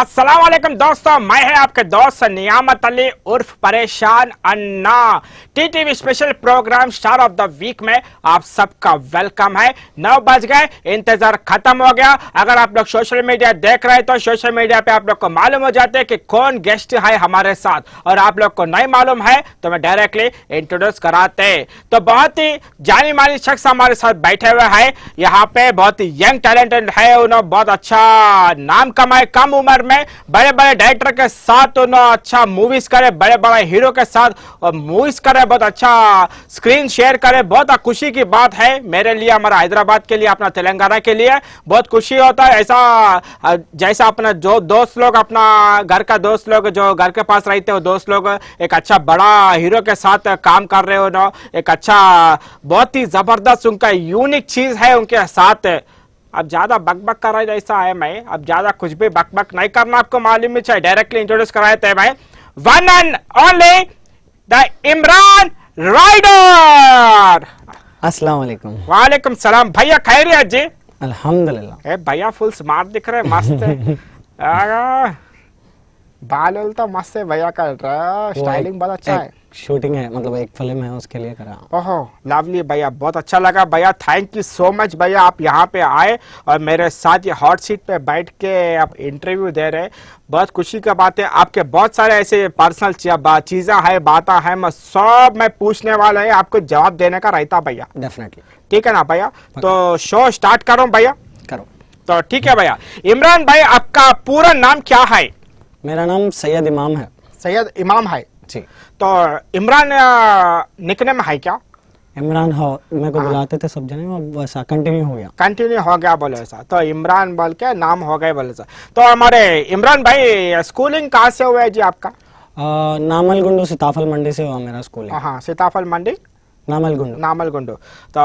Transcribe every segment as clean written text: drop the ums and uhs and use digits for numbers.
अस्सलाम वालेकुम दोस्तों, मैं है आपके दोस्त नियामत अली उर्फ Pareshan Anna. TTV special program star of the week में आप सबका वेलकम है। 9 बज गए, इंतजार खत्म हो गया। अगर आप लोग सोशल मीडिया देख रहे हैं तो सोशल मीडिया पे आप लोग को मालूम हो जाते हैं कि कौन गेस्ट है हमारे साथ, और आप लोग को नहीं मालूम है तो मैं डायरेक्टली इंट्रोड्यूस कराते। तो बहुत ही जानी मानी शख्स हमारे साथ बैठे हुए हैं यहाँ पे, बहुत ही यंग टैलेंटेड है। उन्होंने बहुत अच्छा नाम कमाए कम उम्र में, बड़े बड़े डायरेक्टर के साथ उन्होंने अच्छा मूवीज करे, बड़े बड़े हीरो के साथ मूवीज करे, बहुत अच्छा स्क्रीन शेयर करे। बहुत खुशी की बात है मेरे लिए, हमारा हैदराबाद के लिए, अपना तेलंगाना के लिए बहुत खुशी होता है। ऐसा जैसा अपना जो दोस्त लोग, अपना घर का दोस्त लोग जो घर के पास रहते हो दोस्त लोग, एक अच्छा बड़ा हीरो के साथ काम कर रहे हो ना, एक अच्छा बहुत ही जबरदस्त उनका यूनिक चीज है उनके साथ। अब ज्यादा बकबक कर रहा है जैसा है मैं, अब ज्यादा कुछ भी बकबक नहीं करना, आपको मालूम ही चाहिए। डायरेक्टली इंट्रोड्यूस कराए थे मैं, one and only the Imran Rider. अस्सलाम वालेकुम। वालेकुम सलाम। भैया खैरियत जी? अल्हम्दुलिल्लाह। भैया फुल स्मार्ट दिख रहे, मस्त है। बाल तो मस्त है भैया का, स्टाइलिंग बहुत अच्छा है। शूटिंग है, मतलब एक फिल्म है उसके लिए करा। ओहो लवली भैया, बहुत अच्छा लगा भैया, थैंक यू सो मच भैया, आप यहाँ पे आए और मेरे साथ ये हॉट सीट पे बैठ के आप इंटरव्यू दे रहे, बहुत खुशी का बात है। आपके बहुत सारे ऐसे पर्सनल चीजें हैं, बातें हैं, मैं पूछने वाला है, आपको जवाब देने का रहता भैया। डेफिनेटली। ठीक है ना भैया? तो शो स्टार्ट करो भैया। करो। तो ठीक है भैया। इमरान भाई, आपका पूरा नाम क्या है? मेरा नाम सैयद इमाम है। सैयद इमाम है जी। तो इमरान निकनेम है क्या? इमरान हो मेरे को बुलाते थे सब जने, वैसा कंटिन्यू हो गया। कंटिन्यू हो गया बोले ऐसा, तो इमरान बोल के नाम हो गए बोले ऐसा। तो हमारे इमरान भाई स्कूलिंग कहाँ से हुआ है जी आपका? नामल गुंडू सीताफल मंडी से हुआ मेरा स्कूलिंग। हाँ, सीताफल मंडी नामल गुंडू। तो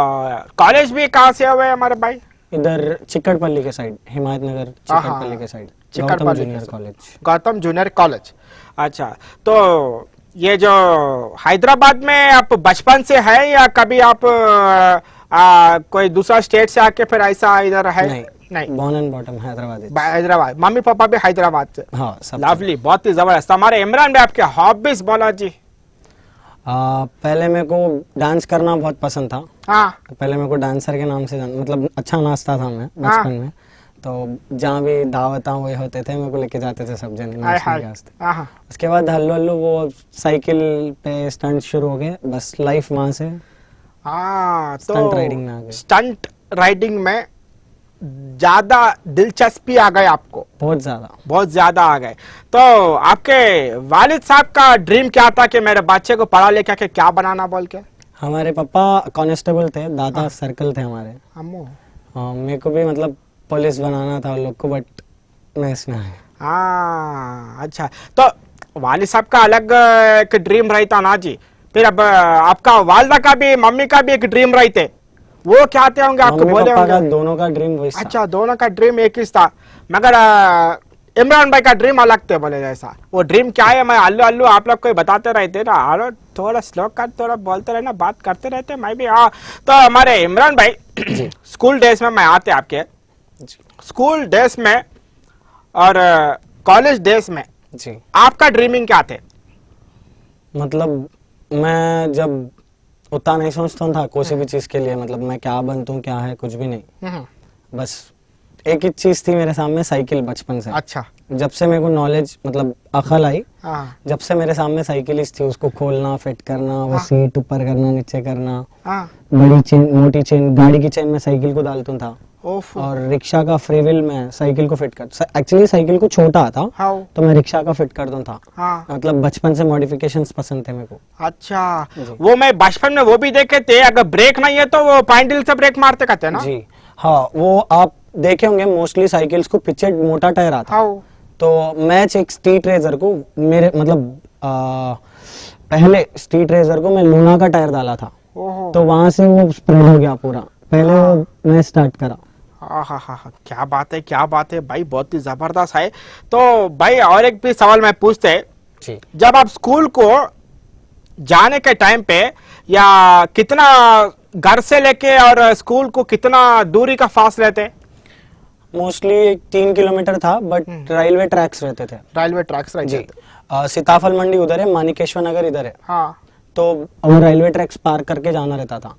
कॉलेज भी कहाँ से हुए हमारे भाई? इधर चिक्कड़पल्ली के साइड, हिमायत नगर चिक्कड़पल्ली के साइड, गौतम जूनियर कॉलेज। अच्छा, तो ये जो हैदराबाद में आप बचपन से है या कभी आप कोई दूसरा स्टेट से आके फिर ऐसा इधर है? नहीं, born and bottom Hyderabad. Mummy papa भी हैदराबाद से? हाँ, सब। लवली, बहुत ही जबरदस्त। हमारे इमरान भाई आपके हॉबीज बोला जी। पहले मेरे को डांस करना बहुत पसंद था। हाँ। पहले मेरे को डांसर के नाम से मतलब अच्छा नाचता था मैं बचपन में, तो जहाँ भी दावत हुए होते थे मेरे को लेके जाते थे सब जने नाचने के वास्ते। उसके बाद हल्लो हल्लो वो साइकिल पे स्टंट शुरू हो गए, बस लाइफ वहां से स्टंट राइडिंग में आ गए। स्टंट राइडिंग में ज्यादा दिलचस्पी आ गई आपको? बहुत ज्यादा आ गए। तो आपके वालिद साहब का ड्रीम क्या था कि मेरे बच्चे को पढ़ा लिखा के क्या बनाना बोल के? हमारे पापा कांस्टेबल थे, दादा सर्कल थे हमारे। मेरे को भी मतलब पुलिस बनाना था लोग को, बट मैं इसमें आया। अच्छा, तो वालिद साहब का अलग एक ड्रीम रहता ना जी, फिर अब आपका वालदा का भी, मम्मी का भी एक ड्रीम रहते, वो क्या आते होंगे आपको? बोले होंगे दोनों का ड्रीम वही था। अच्छा, दोनों का ड्रीम एक ही था, मगर इमरान भाई का ड्रीम अलग थे बोले जैसा। वो ड्रीम क्या है? मैं अल्लू अल्लू आप लोग को बताते रहते ना, अरे थोड़ा स्लो कर, थोड़ा बोलते रहना, बात करते रहते मैं भी। हाँ, तो हमारे इमरान भाई स्कूल डेज में मैं आते आपके स्कूल डेज में और कॉलेज डेज में जी, आपका ड्रीमिंग क्या थे? मतलब मैं जब उतना नहीं सोचता था कोई भी चीज के लिए, मतलब मैं क्या बनतूं क्या है कुछ भी नहीं, बस एक ही चीज थी मेरे सामने, साइकिल बचपन से। अच्छा। जब से मेरे को नॉलेज मतलब अकल आई, जब से मेरे सामने साइकिल थी, उसको खोलना, फिट करना, वो सीट ऊपर करना, नीचे करना, बड़ी चेन, मोटी चेन, गाड़ी की चेन में साइकिल को डालता था, और रिक्शा का फ्री व्हील में साइकिल को फिट कर, एक्चुअली साइकिल को छोटा था तो मैं रिक्शा का फिट करता था। मतलब बचपन से मॉडिफिकेशंस पसंद थे मेरे को। अच्छा, वो मैं बचपन में वो भी देखे थे, अगर ब्रेक नहीं है तो वो पैडल से ब्रेक मारते कहते हैं ना जी। हाँ, वो आप देखे होंगे मोस्टली साइकिल्स को पीछे मोटा टायर आता, तो मैं एक स्ट्रीट रेसर को, मेरे मतलब पहले स्ट्रीट रेसर को मैं लूना का टायर डाला था, तो वहां से वो स्प्रेड हो गया पूरा, पहले वो मैं स्टार्ट करा। क्या बात है, क्या बात है भाई, बहुत ही जबरदस्त है। तो भाई और एक भी सवाल मैं पूछते जी, जब आप स्कूल को जाने के टाइम पे, या कितना घर से लेके और स्कूल को कितना दूरी का फासले थे? मोस्टली 3 किलोमीटर था, बट रेलवे ट्रैक्स रहते थे। रेलवे ट्रैक्स रहते जी। थे। सीताफल मंडी उधर है, मानिकेश्वर नगर इधर है, हाँ तो वो रेलवे ट्रैक्स पार करके जाना रहता था।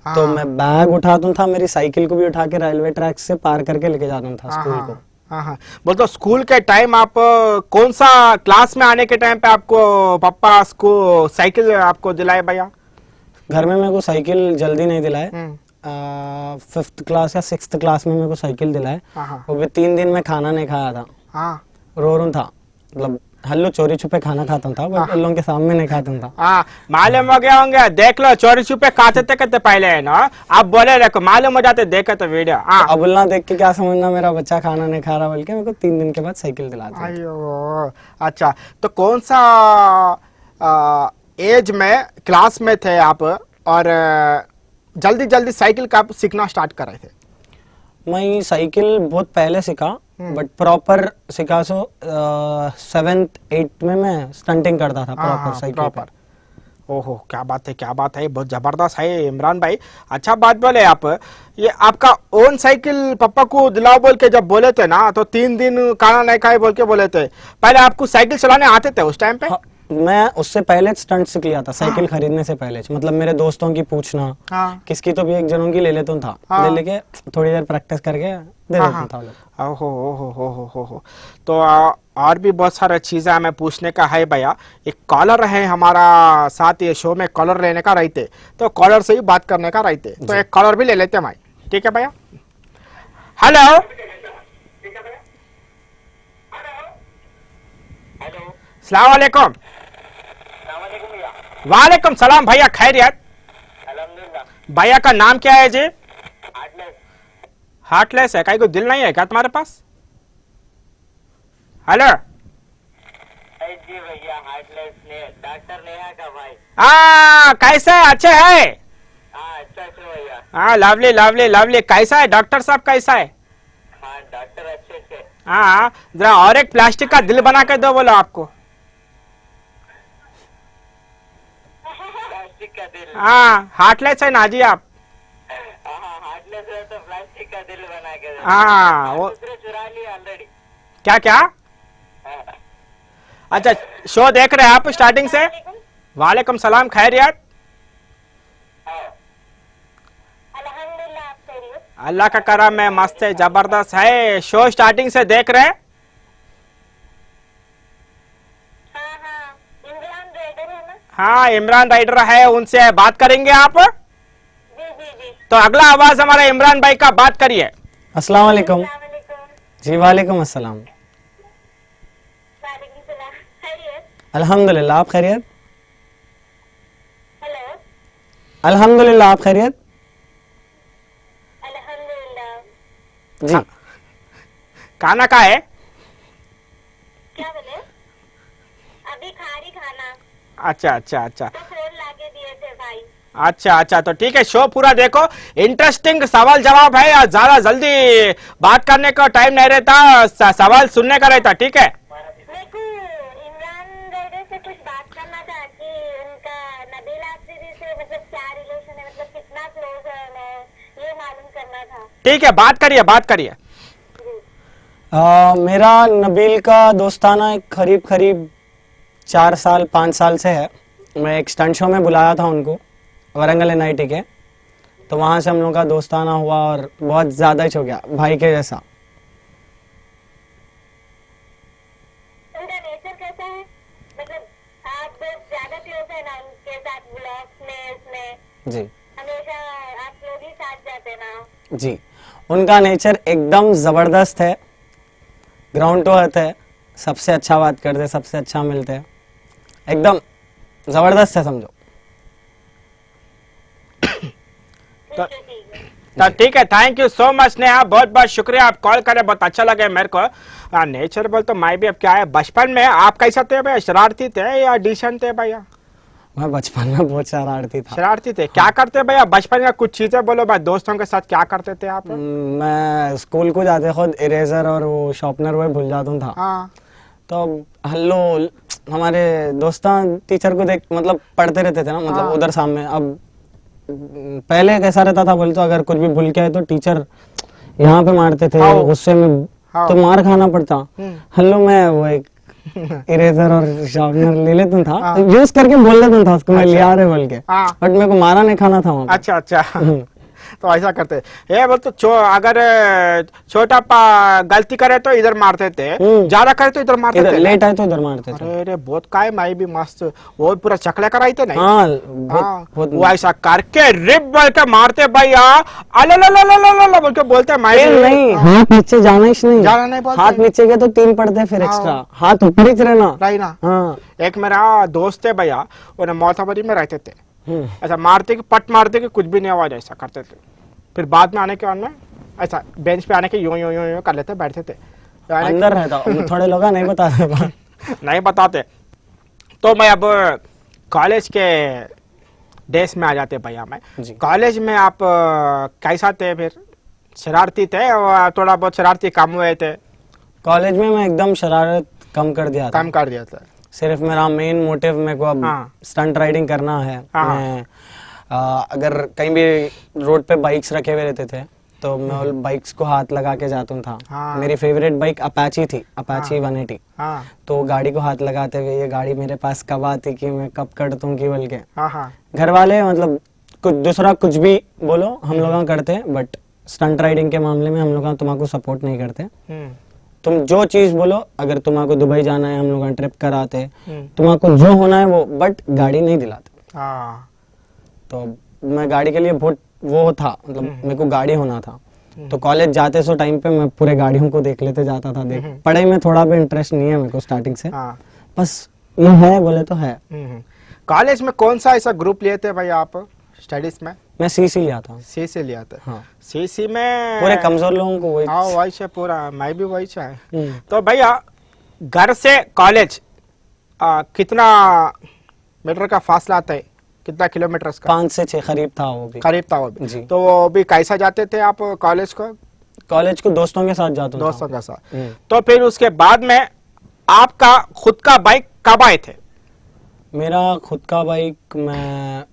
तो हाँ। मैं बैग उठाता था, मेरी साइकिल को भी उठा के रेलवे ट्रैक्स से पार करके लेके जाता था हाँ स्कूल हाँ को। हाँ हाँ। बोल तो स्कूल के टाइम आप कौन सा क्लास में आने के टाइम पे आपको पापा साइकिल आपको दिलाए भैया? घर में मेरे को साइकिल जल्दी नहीं दिलाए, हम्म। 5th क्लास या 6th क्लास में मेरे को साइकिल दिलाए। हाँ हाँ वो भी 3 दिन में खाना नहीं खाया था, हाँ रो था, मतलब हल्लो चोरी छुपे खाना खाता था, बट उन लोगों के सामने नहीं खाता था। हाँ। मालूम हो गया होंगे, देख लो चोरी छुपे खाते थे कहते पहले है ना, आप बोले रखो मालूम हो जाते देखे तो वीडियो। हाँ। अब ना देख के क्या समझना मेरा बच्चा खाना नहीं खा रहा, बल्कि मेरे को 3 दिन के बाद साइकिल दिलाते। अयो अच्छा, तो कौन सा एज में क्लास में थे आप और जल्दी जल्दी साइकिल का आप सीखना स्टार्ट कर रहे थे? मैं साइकिल बहुत पहले सीखा, बट प्रॉपर सीखा सो 7th 8th में मैं स्टंटिंग करता था प्रॉपर साइकिल पर। ओहो क्या बात है, क्या बात है, बहुत जबरदस्त है इमरान भाई। अच्छा बात बोले आप, ये आपका ओन साइकिल पापा को दिलाओ बोल के जब बोले थे ना, तो 3 दिन खाना नहीं खाए बोल के बोले थे। पहले आपको साइकिल चलाने आते थे उस टाइम पे? हाँ, मैं उससे पहले स्टंट सीख लिया था, साइकिल खरीदने से पहले, मतलब मेरे दोस्तों की पूछना, हाँ किसकी तो भी एक जनों की ले लेता था, हाँ। ले लेके थोड़ी देर प्रैक्टिस करके दे देता था लोग। ओहो हो। तो और भी बहुत सारे चीजें हमें पूछने का है भैया। एक कॉलर है हमारा साथ, ये शो में कॉलर लेने का रहते, तो कॉलर से ही बात करने का रहते, तो एक कॉलर भी ले लेते हैं भाई, ठीक है भैया? हेलो सलाम वालेकुम। वालेकुम सलाम भैया, खैरियत? भैया का नाम क्या है जी? हार्टलेस है, कहीं को दिल नहीं है क्या तुम्हारे पास? हेलो जी भैया, हार्टलेस ने डॉक्टर नेहा का भाई। कैसे है, अच्छे है? अच्छा भैया। हाँ लवली लवली लवली। कैसा है डॉक्टर साहब, कैसा है? हाँ डॉक्टर अच्छे से। हाँ जरा और एक प्लास्टिक का दिल बना के दो बोलो आपको। प्लास्टिक का दिल? हाँ हार्टलेस है ना जी आप? हाँ हार्टलेस है तो प्लास्टिक का दिल बना के दो। हाँ वो दूसरे चुरा लिया ऑलरेडी। क्या क्या? अच्छा शो देख रहे हैं आप स्टार्टिंग से? वालेकुम सलाम, खैरियत? अल्हम्दुलिल्लाह, आप खैरियत? अल्लाह का करम है, मस्त है, जबरदस्त है। शो स्टार्टिंग से देख रहे हैं? हाँ इमरान राइडर है ना? हाँ इमरान राइडर है, उनसे बात करेंगे आप? जी। तो अगला आवाज हमारे इमरान भाई का, बात करिए। अस्सलाम वालेकुम। वालेकुम जी वालेकुम अस्सलाम। सलाम, खैरियत? अल्हम्दुलिल्लाह, आप खैरियत? हेलो, अल्हम्दुलिल्लाह, आप खैरियत? अल्हम्दुलिल्लाह। जी। खाना का है? क्या बोले? अभी खा रही खाना, अच्छा अच्छा अच्छा तो फोन लाके दिए थे भाई। अच्छा, तो ठीक है, शो पूरा देखो, इंटरेस्टिंग सवाल जवाब है, और ज्यादा जल्दी बात करने का टाइम नहीं रहता, सवाल सुनने का रहता, ठीक है? मेरे को इमरान राइडर से कुछ बात करना था कि उनका नबील आफरीदी से मतलब क्या रिलेशन है, मतलब कितना क्लोज है, मैं ये मालूम करना था। ठीक है, बात करिए। मेरा नबील का दोस्ताना एक करीब 4 साल 5 साल से है। मैं एक स्टंट शो में बुलाया था उनको, वरंगल NIT के, तो वहाँ से हम लोग का दोस्ताना हुआ और बहुत ज़्यादा ही हो गया, भाई के जैसा। उनका नेचर कैसा है, मतलब आप बहुत ज्यादा क्लोज है ना उनके साथ, ब्लॉग्स में उसमें जी हमेशा आप लोग ही साथ जाते ना? जी, उनका नेचर एकदम ज़बरदस्त है, ग्राउंड टू अर्थ है, सबसे अच्छा बात करते, सबसे अच्छा मिलते हैं, एकदम ज़बरदस्त है समझो। तो ठीक है, thank you so much Neha, बहुत बहुत शुक्रिया, आप कॉल करें, बहुत अच्छा लगे मेरे को। नेचर बोल तो मैं भी, अब क्या है, बचपन में आप कैसा थे भैया, शरारती थे या डिसेंट थे भैया? मैं बचपन में बहुत शरारती था। शरारती थे? क्या करते भैया बचपन में, कुछ चीजें बोलो भाई, दोस्तों के साथ क्या करते थे आप? मैं स्कूल को जाते खुद इरेजर और वो शार्पनर वो भूल जाता था। हाँ तो हल्लो हमारे दोस्तान टीचर को देख मतलब पढ़ते रहते थे ना, मतलब हाँ। उधर सामने। अब पहले कैसा रहता था बोले तो, अगर कुछ भी भूल के आए तो टीचर यहाँ पे मारते थे, हाँ। गुस्से में हाँ। तो मार खाना पड़ता। हेलो, मैं वो एक इरेजर और शार्पनर ले लेता था, यूज करके बोल देता था उसको, मैं लिया रहे बोल के, हाँ। बट मेरे को मारा नहीं खाना था वहाँ पे। अच्छा अच्छा। तो ऐसा करते ये बोल तो अगर छोटा गलती करे तो इधर मारते थे, ज्यादा करे तो इधर मारते इधर थे। लेट आए तो इधर मारते थे। अरे बहुत काय माई भी मस्त, वो पूरा चकले कराई थे नहीं। हाँ, हाँ, बहुत वो ऐसा करके रिप बोल के मारते भैया, अल बोल के बोलते माई पेन नहीं, हाथ नीचे जाना ही नहीं, जाना नहीं बोलते। हाथ नीचे गए तो 3 पड़ते फिर एक्स्ट्रा, हाथ ऊपर ही रहना। राई ना। हाँ। एक मेरा दोस्त है भैया, उन्हें मौताबादी में रहते थे, ऐसा मारते कि पट मारते कि कुछ भी नहीं आवाज, ऐसा करते थे। फिर बाद में आने के बाद में ऐसा बेंच पे आने के यूं यूं यूं यूं कर लेते, बैठते थे। तो अंदर रहता, थोड़े लोग नहीं बताते बात। नहीं बताते। तो मैं अब कॉलेज के डेज में आ जाते भैया। मैं जी। कॉलेज में आप कैसा थे फिर? शरारती थे और थोड़ा बहुत शरारती कम हुए थे? कॉलेज में मैं एकदम शरारत कम कर दिया था। कम कर दिया था। सिर्फ मेरा मेन मोटिव मेरे को अब हाँ। स्टंट राइडिंग करना है। हाँ। मैं अगर कहीं भी रोड पे बाइक्स रखे हुए रहते थे तो मैं बाइक्स को हाथ लगा के जाता था। हाँ। मेरी फेवरेट बाइक अपाची थी, अपाची 180। हाँ तो गाड़ी को हाथ लगाते हुए ये गाड़ी मेरे पास कब आती कि मैं कब कर दूं की बोल के। हाँ हाँ घर वाले मतलब कुछ दूसरा कुछ भी बोलो हम लोग करते हैं, बट स्टंट राइडिंग के मामले में हम लोग तुम्हारा सपोर्ट नहीं करते। तुम जो चीज बोलो, अगर तुम्हारा दुबई जाना है हम लोग ट्रिप कराते, तुम्हारा जो होना है वो, बट गाड़ी नहीं दिलाते। हाँ। तो मैं गाड़ी के लिए बहुत वो था, मतलब मेरे को गाड़ी होना था। तो कॉलेज जाते सो टाइम पे मैं पूरे गाड़ियों को देख लेते जाता था। देख पढ़ाई में थोड़ा भी इंटरेस्ट नहीं है मेरे को स्टार्टिंग से, हाँ। बस ये है बोले तो है। कॉलेज में कौन सा ऐसा ग्रुप लिए थे भाई आप स्टडीज में? मैं सीसी लिया था। सीसी लिया था। हाँ। सीसी में पूरे कमजोर लोगों को वही। हाँ वही है पूरा, मैं भी वही है। तो भैया घर से कॉलेज कितना मीटर का फासला आता है? कितना किलोमीटर का? 5 से 6 करीब था वो भी। करीब था वो भी जी। तो वो भी कैसा जाते थे आप कॉलेज को? कॉलेज को दोस्तों के साथ जाता था। दोस्तों के साथ। तो फिर उसके बाद में आपका खुद का बाइक कब आए थे? मेरा खुद का बाइक मैं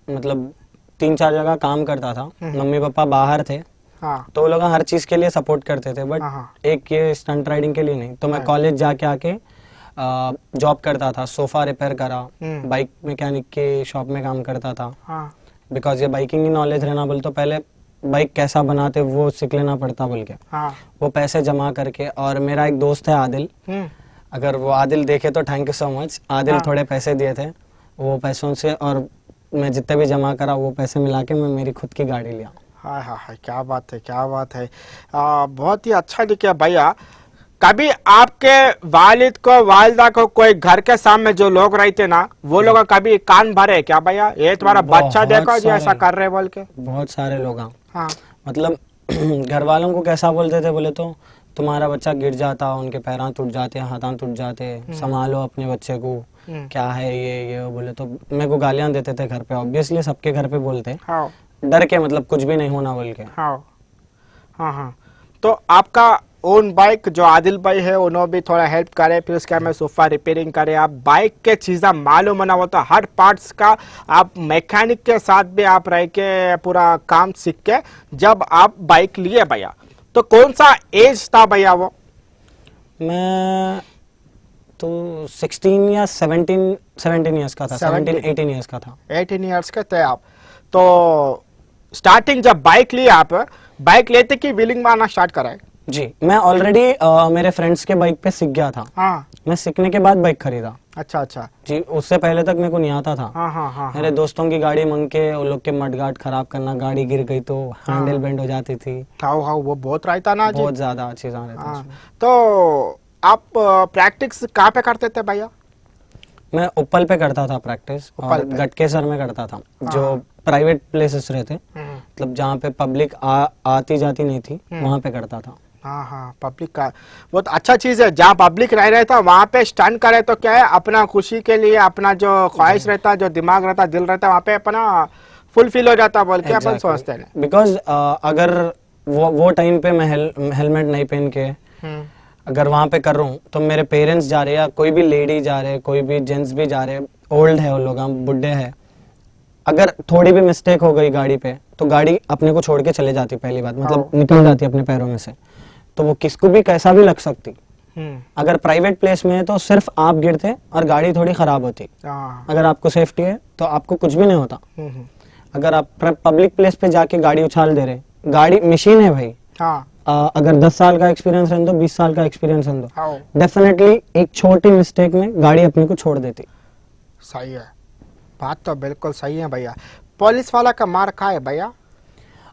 मतलब 3-4 जगह काम करता था। मम्मी पापा बाहर थे। हाँ। तो वो लोग हर चीज के लिए सपोर्ट करते थे, बट हाँ। एक ये स्टंट राइडिंग के लिए नहीं। तो मैं कॉलेज जाके आके जॉब करता था, सोफा रिपेयर करा, बाइक मैकेनिक के शॉप में काम करता था। हाँ। बिकॉज ये बाइकिंग की नॉलेज रहना बोल तो पहले बाइक कैसा बनाते वो सीख लेना पड़ता बोल के। हाँ। वो पैसे जमा करके, और मेरा एक दोस्त है आदिल, अगर वो आदिल देखे तो thank you so much. Adil थोड़े पैसे दिए थे, वो पैसों से और मैं जितने भी जमा करा वो पैसे मिला के मैं मेरी खुद की गाड़ी लिया। हाँ हाँ हाँ, क्या बात है, क्या बात है। बहुत ही अच्छा लिखा भैया। कभी आपके वालिद को वालिदा को कोई घर के सामने जो लोग रहते ना, वो लोग कभी कान भरे क्या भैया ये तुम्हारा बच्चा देखो जी ऐसा कर रहे बोल के? बहुत सारे लोग। हाँ। मतलब घर वालों को कैसा बोलते थे बोले तो, तुम्हारा बच्चा गिर जाता, उनके पैरां टूट जाते, हाथां टूट जाते, संभालो अपने बच्चे को, क्या है ये बोले तो मेरे को गालियां देते थे घर पे। ऑब्वियसली सबके घर पे बोलते, हाँ। डर के, मतलब कुछ भी नहीं होना बोल के। हाँ हाँ हाँ। तो आपका ओन बाइक जो आदिल भाई है उन्होंने भी थोड़ा हेल्प करे, फिर उसके में सोफा रिपेयरिंग करे, आप बाइक के चीज़ें मालूम ना होता हर पार्ट्स का, आप मैकेनिक के साथ भी आप रह के पूरा काम सीख के जब आप बाइक लिए भैया, तो कौन सा एज था भैया वो? मैं तो 16 या 17 ईयर्स का था। 17-18 ईयर्स का था। 18 ईयर्स के थे आप। तो स्टार्टिंग जब बाइक लिए आप, बाइक लेते कि व्हीलिंग मारना स्टार्ट कराए? जी, मैं ऑलरेडी मेरे फ्रेंड्स के बाइक पे सीख गया था। हाँ। मैं सीखने के बाद बाइक खरीदा। अच्छा अच्छा। जी, उससे पहले तक मेरे को नहीं आता था। हाँ हाँ हाँ। मेरे दोस्तों की गाड़ी मंग के उन लोग के मडगार्ड खराब करना, गाड़ी गिर गई तो हैंडल बेंड हो जाती थी। हाँ हाँ, वो बहुत रहता ना जी। बहुत ज्यादा चीजें रहती। हाँ। तो आप प्रैक्टिस कहाँ पे करते थे भैया? मैं उप्पल पे करता था प्रैक्टिस, और गटकेसर में करता था, जो प्राइवेट प्लेसेस रहते, मतलब जहाँ पे पब्लिक आती जाती नहीं थी, वहाँ पे करता था। हाँ हाँ, पब्लिक का बहुत अच्छा चीज है। जहाँ पब्लिक रह रहता वहाँ पे स्टंट करे तो क्या है, अपना खुशी के लिए अपना जो ख्वाहिश रहता, जो दिमाग रहता, दिल रहता, वहाँ पे अपना फुलफिल हो जाता बोल के अपन सोचते हैं। बिकॉज अगर वो टाइम पे मैं हेलमेट नहीं पहन के अगर वहाँ पे कर रहा हूँ तो मेरे पेरेंट्स जा रहे हैं, या कोई भी लेडी जा रहे हैं, कोई भी जेंट्स भी जा रहे हैं, ओल्ड है वो लोग, बुढ़े हैं, अगर थोड़ी भी मिस्टेक हो गई गाड़ी पे तो गाड़ी अपने को छोड़ के चले जाती, पहली बात मतलब निकल जाती अपने पैरों में से, तो वो किसको भी कैसा भी लग सकती। अगर प्राइवेट प्लेस में है तो सिर्फ आप गिरते और गाड़ी थोड़ी खराब होती। अगर आपको सेफ्टी है तो आपको कुछ भी नहीं होता। अगर आप पब्लिक प्लेस पे जाके गाड़ी उछाल दे रहे, गाड़ी मशीन है भाई। अगर 10 साल का एक्सपीरियंस रहने दो, 20 साल का एक्सपीरियंस रहने दो, डेफिनेटली एक छोटी मिस्टेक में गाड़ी अपने को छोड़ देती। सही है, बात तो बिल्कुल सही है भैया। पुलिस वाला का मार खाए भैया?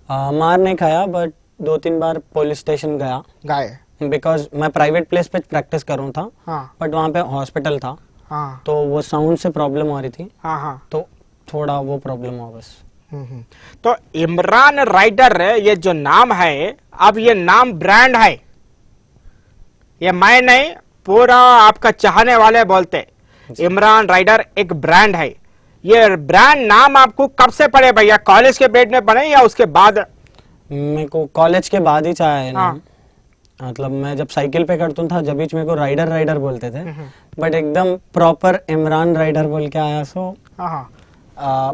मार नहीं खाया, बट 2-3 बार पुलिस स्टेशन गए, बिकॉज मैं प्राइवेट प्लेस पे प्रैक्टिस कर रहा था। बट वहाँ पे हॉस्पिटल था। तो वो साउंड से प्रॉब्लम हो रही थी। तो थोड़ा वो प्रॉब्लम हुआ बस। तो इमरान राइडर ये जो नाम है, अब ये नाम ब्रांड है, ये मैं नहीं, पूरा आपका चाहने वाले बोलते इमरान राइडर एक ब्रांड है। ये ब्रांड नाम आपको कब से पड़े भैया? कॉलेज के पीरियड में पड़े या उसके बाद? मेरे को कॉलेज के बाद ही चाहे ना। मतलब मैं जब साइकिल पे करता था जब मेरे को राइडर बोलते थे, बट एकदम प्रॉपर इमरान राइडर बोल के आया। सो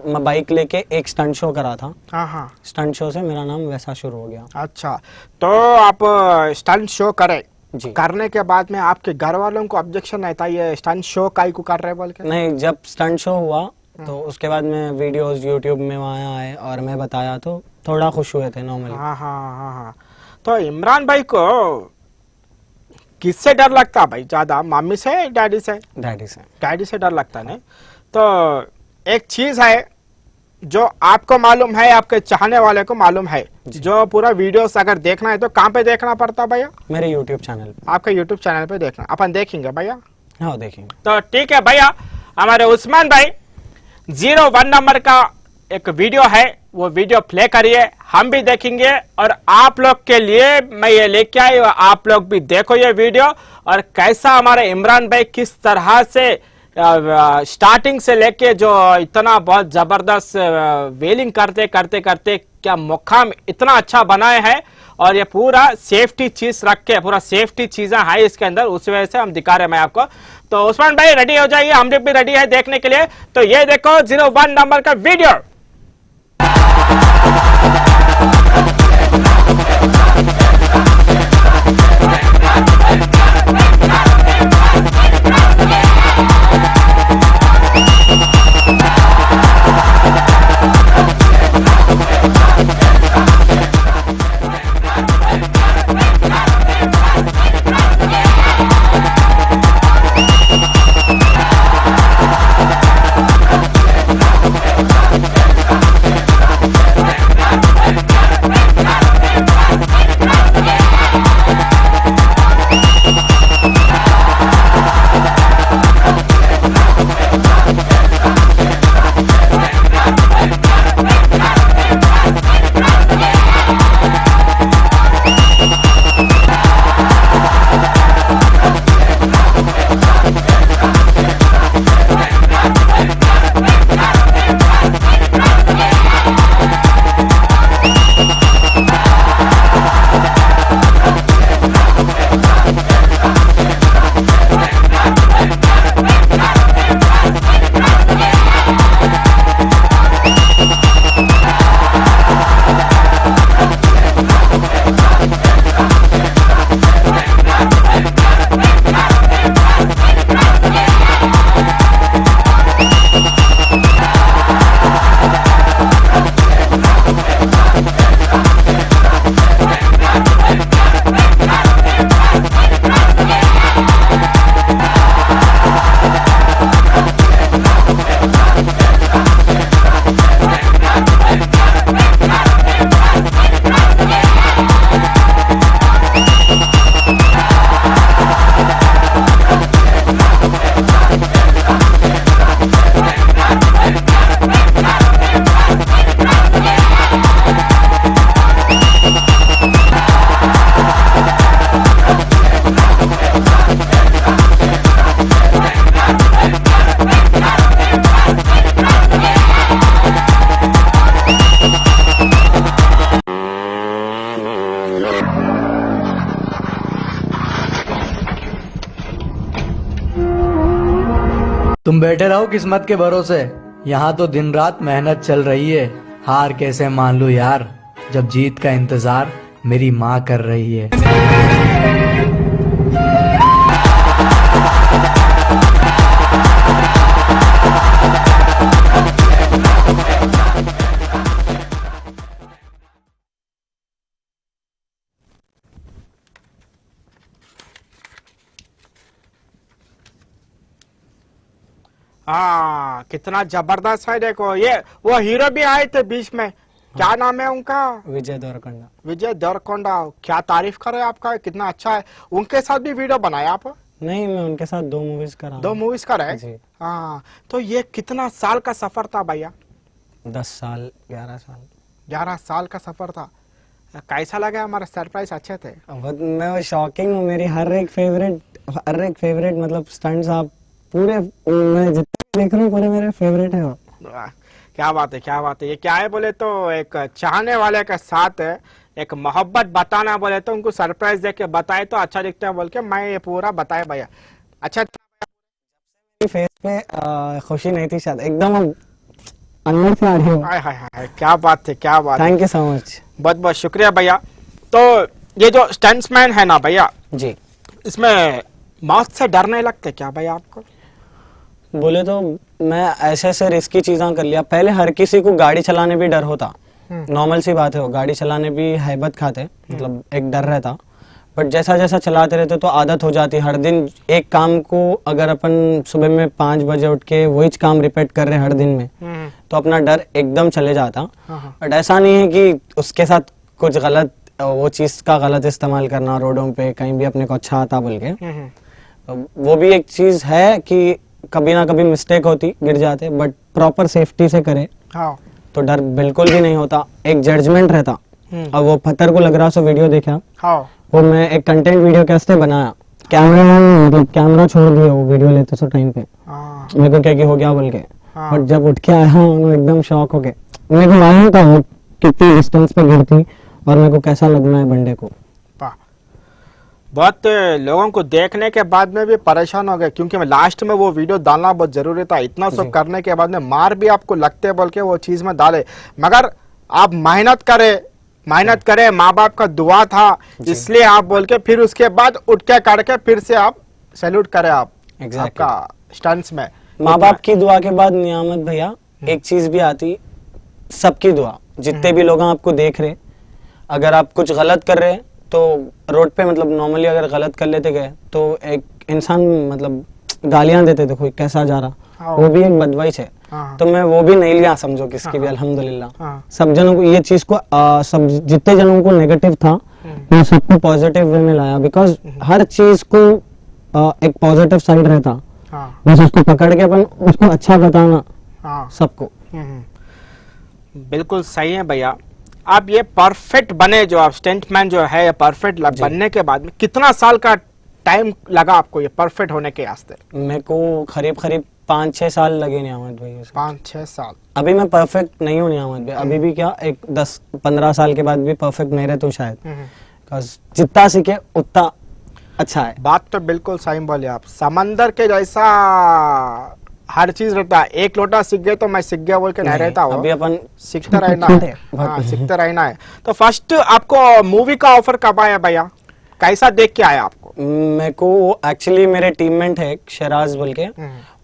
मैं बाइक लेके एक स्टंट शो करा था। स्टंट शो से मेरा नाम वैसा शुरू हो गया। अच्छा, तो आप स्टंट शो करे जी। करने के बाद में आपके घर वालों को ऑब्जेक्शन नहीं था ये स्टंट शो काई को कर रहे बोल के? नहीं, जब स्टंट शो हुआ तो उसके बाद में वीडियोस यूट्यूब में वहाँ आए और मैं बताया तो थोड़ा खुश हुए थे नॉर्मली। हाँ। तो इमरान भाई को किससे डर लगता भाई ज्यादा, मम्मी से डैडी से? डैडी से डर लगता नहीं। तो एक चीज है जो आपको मालूम है, आपके चाहने वाले को मालूम है, जो पूरा वीडियोस अगर देखना है तो कहाँ पे देखना पड़ता भैया? मेरे यूट्यूब चैनल पे। आपके यूट्यूब चैनल पे देखना, अपन देखेंगे भैया। हाँ देखेंगे। तो ठीक है भैया, हमारे उस्मान भाई 01 नंबर का एक वीडियो है, वो वीडियो प्ले करिए, हम भी देखेंगे और आप लोग के लिए मैं ये लेके आई, आप लोग भी देखो ये वीडियो और कैसा हमारे इमरान भाई किस तरह से स्टार्टिंग से लेके जो इतना बहुत जबरदस्त वेलिंग करते क्या मुकाम इतना अच्छा बनाए हैं और ये पूरा सेफ्टी चीज रख के, पूरा सेफ्टी चीजें है इसके अंदर, उस वजह से हम दिखा रहे हैं मैं आपको। तो उस्मान भाई रेडी हो जाइए, हम भी रेडी है देखने के लिए। तो ये देखो 01 नंबर का वीडियो। तुम बैठे रहो किस्मत के भरोसे, यहाँ तो दिन रात मेहनत चल रही है। हार कैसे मान लूं यार, जब जीत का इंतजार मेरी माँ कर रही है। हाँ, कितना जबरदस्त है। देखो ये वो हीरो भी आए थे बीच में, क्या नाम है उनका? विजय देवरकोंडा। विजय देवरकोंडा। क्या तारीफ करे आपका, कितना अच्छा है। उनके साथ भी वीडियो बनाया आप? नहीं, मैं उनके साथ 2 मूवीज कर रहा हूँ। 2 मूवीज का रहे। जी। हाँ, तो ये कितना साल का सफर था भैया? 10 साल 11 साल। 11 साल का सफर था। कैसा लगा हमारे सरप्राइज? अच्छे थे? मैं शॉकिंग हूँ। मेरी हर एक फेवरेट मतलब स्टंट्स आप पूरे, मैं जितने देख रहा हूँ पूरे मेरे फेवरेट है वो। वाह, क्या बात है, क्या बात है। ये क्या है बोले तो एक चाहने वाले के साथ एक मोहब्बत बताना बोले तो उनको सरप्राइज दे के बताए तो अच्छा दिखता है बोल के मैं ये पूरा बताया भैया। अच्छा, फेस पे खुशी नहीं थी शायद, एकदम अंदर से आ रही हो। हाय हाय हाय, क्या बात है, क्या बात है। Thank you so much. बहुत बहुत शुक्रिया भैया। तो ये जो स्टंट्समैन है ना भैया, जी, इसमें मौत से डर नहीं लगते क्या भैया आपको? बोले तो मैं ऐसे ऐसे रिस्की चीज़ें कर लिया। पहले हर किसी को गाड़ी चलाने भी डर होता, नॉर्मल सी बात है, वो गाड़ी चलाने भी हैबत खाते, मतलब एक डर रहता। बट जैसा जैसा चलाते रहते तो आदत हो जाती। हर दिन एक काम को अगर अपन सुबह में 5 बजे उठ के वही काम रिपीट कर रहे हर दिन में, तो अपना डर एकदम चले जाता। बट ऐसा नहीं है कि उसके साथ कुछ गलत, वो चीज़ का गलत इस्तेमाल करना रोडों पे कहीं भी अपने को अच्छा आता बोल के। वो भी एक चीज़ है कि कभी ना कभी मिस्टेक होती, गिर जाते, बट प्रॉपर सेफ्टी से करे तो डर बिल्कुल भी नहीं होता। एक जजमेंट रहता। अब वो पत्थर को लग रहा सो वीडियो देखा, वो मैं एक कंटेंट वीडियो कैसे बनाया, कैमरा छोड़ दिया वो वीडियो लेते सो टाइम पे मेरे को क्या हो गया बोल के। बट जब उठ के आया मैं एकदम शॉक हो गए। मेरे को मालूम था वो कितनी डिस्टेंस पे गिरती और मेरे को कैसा लगना है बंदे को। बहुत लोगों को देखने के बाद में भी परेशान हो गए, क्योंकि मैं लास्ट में वो वीडियो डालना बहुत जरूरी था। इतना सब करने के बाद में मार भी आपको लगते बोल के वो चीज में डाले, मगर आप मेहनत करे, माँ बाप का दुआ था इसलिए आप बोल के फिर उसके बाद उठ के काट के फिर से आप सैल्यूट करे आप आपका स्टंट्स में। माँ बाप की दुआ के बाद नियामत भैया एक चीज भी आती, सबकी दुआ। जितने भी लोग आपको देख रहे, अगर आप कुछ गलत कर रहे तो रोड पे मतलब नॉर्मली अगर गलत कर लेते गए तो एक इंसान मतलब गालियां देते थे, कोई कैसा जा रहा, वो भी एक बदवाइश है। तो मैं वो भी नहीं लिया समझो किसकी भी, अल्हम्दुलिल्लाह। सब जनों को ये चीज को सब जितने जनों को नेगेटिव था मैं सबको पॉजिटिव वे में लाया, बिकॉज हर चीज को एक पॉजिटिव साइड रहता। बस उसको पकड़ के अपन उसको अच्छा बताना सबको। बिल्कुल सही है भैया। आप ये परफेक्ट बने, जो आप स्टंटमैन जो है ये परफेक्ट बनने के बाद में कितना साल का टाइम लगा आपको ये परफेक्ट होने के वास्ते? मेरे को करीब 5-6 साल लगे नियामत भाई। 5-6 साल। अभी मैं परफेक्ट नहीं हूँ नियामत भाई, अभी भी क्या एक 10-15 साल के बाद भी परफेक्ट नहीं रहता शायद, बिकॉज जितना सीखे उतना अच्छा है। बात तो बिल्कुल सही बोले आप। समंदर के जैसा हर चीज रहता है, एक लोटा सीख गए तो मैं सीख गया बोल के नहीं रहता हो, अभी अपन सीखते रहना है। हाँ, सीखते रहना है। तो फर्स्ट आपको मूवी का ऑफर कब आया भैया, कैसा देख के आया आपको? मेरे को एक्चुअली मेरे टीममेट है शराज बोल के,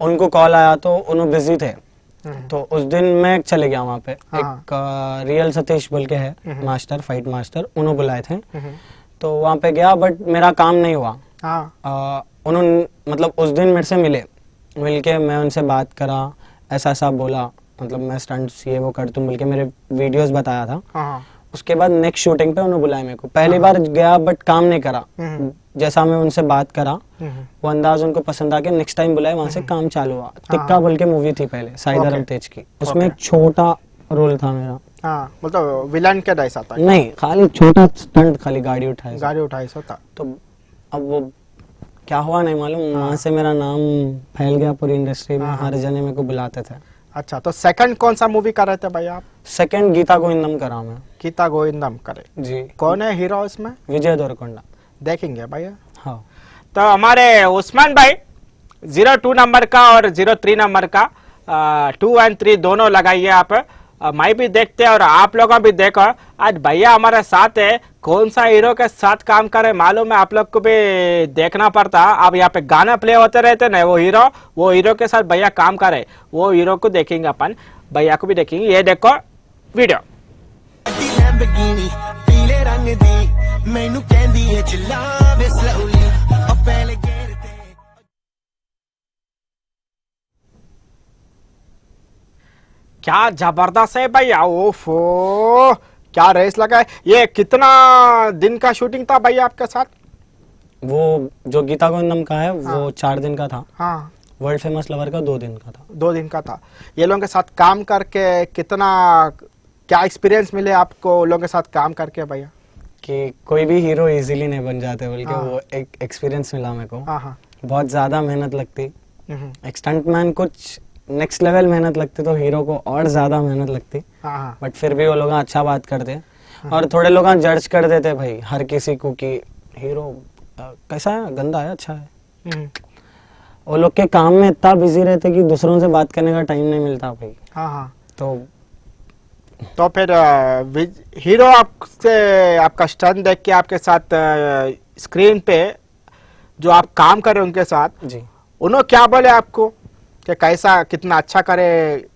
उनको कॉल आया तो उन्होंने बिजी थे, तो उस दिन मैं चले गया वहाँ पे। एक रियल सतीश बोल के है मास्टर, फाइट मास्टर, उन्होंने बुलाए थे तो वहाँ पे गया, बट मेरा काम नहीं हुआ। उन्होंने मतलब उस दिन मेरे से मिल के मैं उनसे बात करा, ऐसा ऐसा बोला, मतलब मैं स्टंट्स ये वो कर तुम बोल के मेरे वीडियोस बताया था। उसके बाद नेक्स्ट शूटिंग पे उन्होंने बुलाया मेरे को। पहली बार गया बट काम नहीं करा, जैसा मैं उनसे बात करा वो अंदाज उनको पसंद आके नेक्स्ट टाइम बुलाए, वहां से काम चालू हुआ। टिक्का बोल के मूवी थी पहले शाहिद अरम तेज की, उसमें एक छोटा रोल था मेरा। मतलब विलन के जैसा था? नहीं, खाली छोटा स्टंट, खाली गाड़ी उठाई था। तो अब वो क्या हुआ नहीं मालूम, वहाँ से मेरा नाम फैल गया पूरी इंडस्ट्री में, हर जने मेरे को बुलाते थे। अच्छा, तो सेकंड कौन सा मूवी कर रहे थे भाई आप? सेकंड गीता गोविंदम करा मैं। गीता गोविंदम करे जी। कौन है हीरो इसमें? विजय देवरकोंडा। देखेंगे भैया। हाँ, तो हमारे उस्मान भाई 02 नंबर का और 03 नंबर का 2 और 3 दोनों लगाइए आप, मैं भी देखते और आप लोगों भी देखो। आज भैया हमारे साथ है, कौन सा हीरो के साथ काम करे मालूम है, आप लोग को भी देखना पड़ता। अब यहाँ पे गाना प्ले होते रहते ना, वो हीरो के साथ भैया काम करे, वो हीरो को देखेंगे अपन, भैया को भी देखेंगे। ये देखो वीडियो। लैम्बोर्गिनी पीले रंग दी मैनू कहंदी है चलावे स्लोली और पहले गेर ते क्या जबरदस्त है भैया, ओफो क्या रेस लगा है। ये कितना दिन का शूटिंग था भैया आपके साथ? वो जो गीता गोविंदम का है वो 4 दिन का था। हाँ, वर्ल्ड फेमस लवर का 2 दिन का था। 2 दिन का था। ये लोगों के साथ काम करके कितना क्या एक्सपीरियंस मिले आपको लोगों के साथ काम करके भैया? कि कोई भी हीरो इजीली नहीं बन जाते, बल्कि हाँ। वो एक एक्सपीरियंस मिला मेरे को। हाँ हाँ। बहुत ज्यादा मेहनत लगती, हम्म, एक स्टंटमैन कुछ नेक्स्ट लेवल मेहनत लगती, तो हीरो को और ज्यादा मेहनत लगती। हाँ हाँ। बट फिर भी वो लोग अच्छा बात करते और थोड़े लोग जज कर देते भाई हर किसी को कि हीरो कैसा है, गंदा है, अच्छा है। हम्म, वो लोग के काम में इतना बिजी रहते कि दूसरों से बात करने का टाइम नहीं मिलता भाई। हाँ हाँ। तो फिर हीरो आपसे आपका स्टंट देख के आपके साथ स्क्रीन पे जो आप काम कर रहे हैं उनके साथ, जी उन्होंने क्या बोले आपको कि कैसा कितना अच्छा करे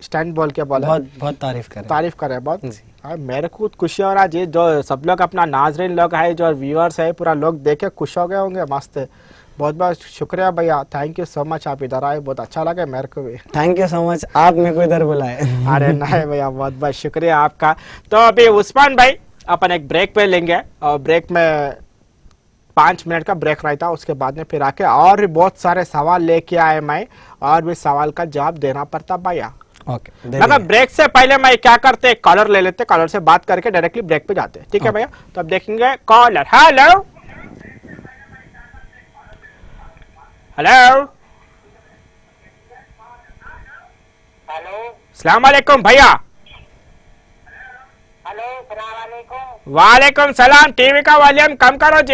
स्टंट बोल के बोले? बहुत बहुत तारीफ करे। तारीफ करे बहुत। जी। हाँ, मेरे को खुशी हो रहा जी, जो सब लोग अपना नाजरीन लोग है, जो व्यूअर्स है, पूरा लोग देख के खुश हो गए होंगे। मस्त है, बहुत बहुत शुक्रिया भैया, थैंक यू सो मच, आप इधर आए, बहुत अच्छा लगा मेरे को भी। थैंक यू सो मच, आप मेरे को इधर बुलाए। अरे नहीं भैया, बहुत बहुत शुक्रिया आपका। तो अभी उस्मान भाई अपन एक ब्रेक पे लेंगे और ब्रेक में 5 मिनट का ब्रेक रहता है, उसके बाद में फिर आके और भी बहुत सारे सवाल लेके आए मैं, और भी सवाल का जवाब देना पड़ता भैया। ओके, मगर ब्रेक से पहले मैं क्या करते, कॉलर ले लेते, कॉलर से बात करके डायरेक्टली ब्रेक पे जाते, ठीक है भैया? तो अब देखेंगे कॉलर। हेलो हेलो हेलो अस्सलाम वालेकुम भैया। हेलो सलाम वालेकुम। वालेकुम सलाम। टीवी का वॉल्यूम कम करो जी।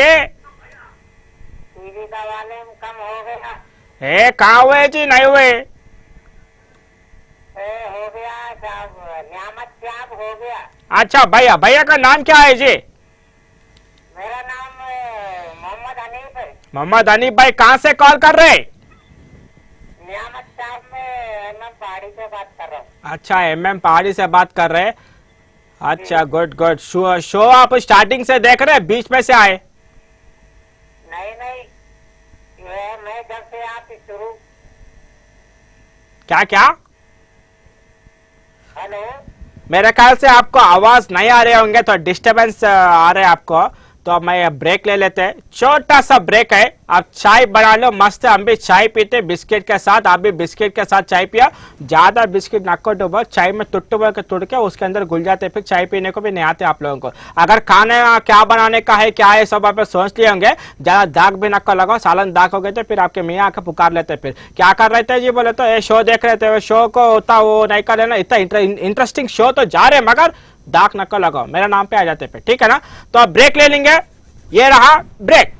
टीवी का वॉल्यूम कम हो गया? ए कहाँ हुए जी? नहीं हुए। हो गया साहब, नियामत साहब हो गया। अच्छा भैया, भैया का नाम क्या है जी? मेरा नाम मोहम्मद हनीफ है। मोहम्मद हनीफ भाई, कहाँ से कॉल कर रहे? नियामत साहब मैं एमएम पहाड़ी से बात कर रहा हूँ। अच्छा, एमएम पहाड़ी से बात कर रहे। अच्छा, गुड गुड। शो आप स्टार्टिंग से देख रहे, बीच में से आए? नहीं, ये मैं जब से आप शुरू। क्या क्या? हेलो, मेरे ख्याल से आपको आवाज नहीं आ रहे होंगे, तो डिस्टरबेंस आ रहे हैं आपको, तो मैं ब्रेक ले लेते हैं, छोटा सा ब्रेक है। आप चाय बना लो मस्त, हम भी चाय पीते बिस्किट के साथ, आप भी बिस्किट के साथ चाय पिया। ज्यादा बिस्किट नक्को डुबो, चाय में टुट्टू के तुड़ के उसके अंदर घुल जाते, फिर चाय पीने को भी नहीं आते आप लोगों को। अगर खाने क्या बनाने का है, क्या है, सब आप सोच लिए होंगे। ज्यादा दाग भी नक्को लगाओ, सालन दाग हो गए तो फिर आपके मियाँ आके पुकार लेते। फिर क्या कर रहे थे जी? बोले तो ये शो देख रहे थे, शो को उतना वो नहीं कर लेना, इतना इंटरेस्टिंग शो तो जा रहे, मगर दाग नक्को लगाओ, मेरा नाम पे आ जाते फिर, ठीक है ना? तो अब ब्रेक ले लेंगे, ये रहा ब्रेक।